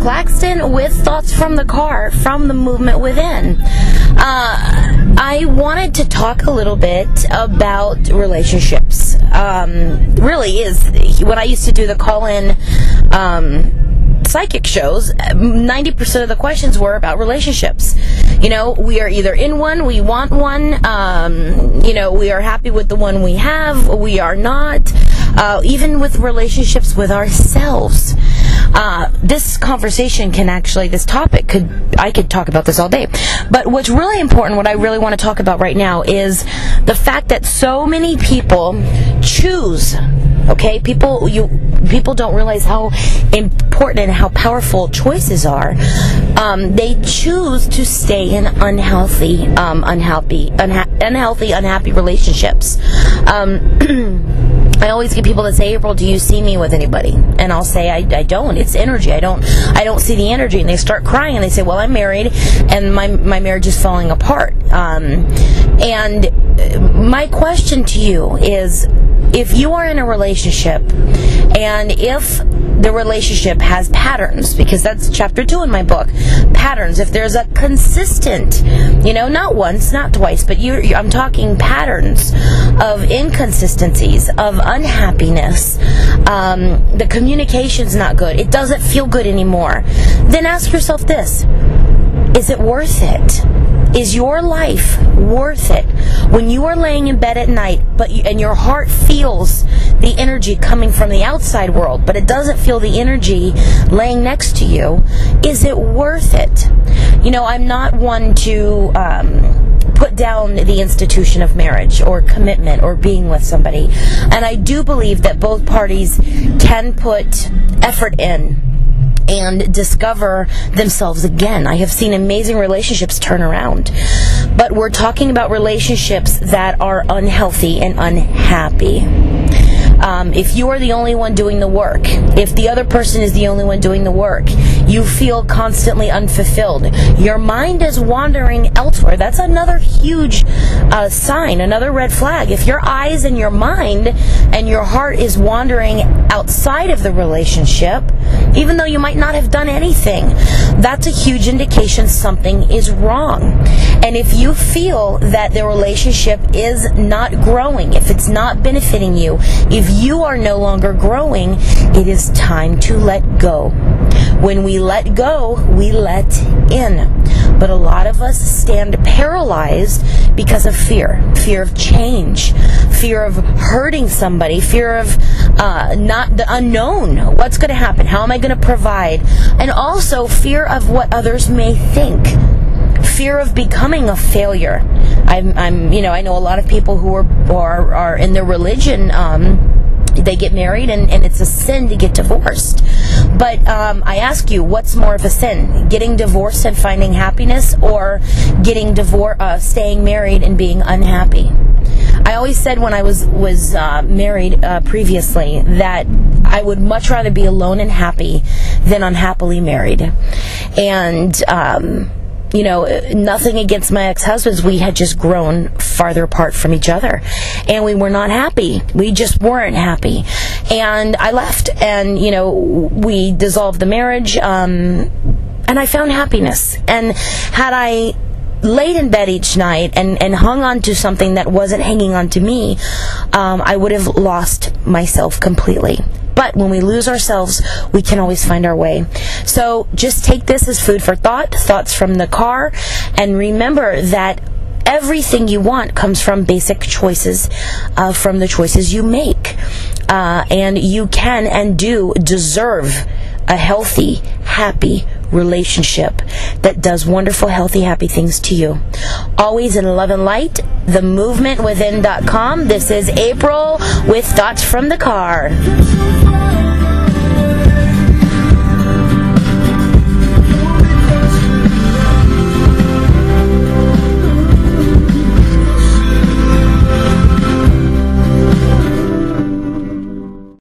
Claxton with Thoughts from the Car, from the Movement Within. I wanted to talk a little bit about relationships. Really is, when I used to do the call-in psychic shows, 90% of the questions were about relationships. You know, we are either in one, we want one, you know, we are happy with the one we have, we are not. Even with relationships with ourselves. This conversation can actually, this topic I could talk about this all day. But what's really important, what I really want to talk about right now, is the fact that so many people choose. Okay, people don't realize how important and how powerful choices are. They choose to stay in unhealthy relationships. I always get people that say, April, do you see me with anybody? And I'll say, I don't. It's energy. I don't see the energy. And they start crying and they say, well, I'm married and my marriage is falling apart. And my question to you is, if you are in a relationship and if the relationship has patterns, because that's chapter 2 in my book, patterns, if there's a consistent, you know, not once, not twice, but I'm talking patterns of inconsistencies, of unhappiness, the communication's not good, it doesn't feel good anymore, then ask yourself this: is it worth it? Is your life worth it? When you are laying in bed at night, and your heart feels the energy coming from the outside world, but it doesn't feel the energy laying next to you, is it worth it? You know, I'm not one to put down the institution of marriage or commitment or being with somebody. And I do believe that both parties can put effort in and discover themselves again. I have seen amazing relationships turn around. But we're talking about relationships that are unhealthy and unhappy. If you are the only one doing the work, if the other person is the only one doing the work, you feel constantly unfulfilled. Your mind is wandering elsewhere. That's another huge sign, another red flag. If your eyes and your mind and your heart is wandering outside of the relationship, even though you might not have done anything, that's a huge indication something is wrong. And if you feel that the relationship is not growing, if it's not benefiting you, if you are no longer growing, it is time to let go. When we let go, we let in. But a lot of us stand paralyzed because of fear. Fear of change. Fear of hurting somebody. Fear of not the unknown. What's going to happen? How am I going to provide? And also fear of what others may think. Fear of becoming a failure. I know a lot of people who are in their religion. They get married and it's a sin to get divorced. But I ask you, what's more of a sin? Getting divorced and finding happiness, or getting staying married and being unhappy? I always said when I was married previously that I would much rather be alone and happy than unhappily married. And you know, nothing against my ex-husbands. We had just grown farther apart from each other. And we were not happy. We just weren't happy. And I left. And, you know, we dissolved the marriage. And I found happiness. And had I laid in bed each night and hung on to something that wasn't hanging on to me, I would have lost myself completely. But when we lose ourselves, we can always find our way. So just take this as food for thought, thoughts from the car, and remember that everything you want comes from basic choices, from the choices you make. And you can and do deserve a healthy, happy relationship that does wonderful, healthy, happy things to you. Always in love and light, themovementwithin.com. This is April with Thoughts from the Car.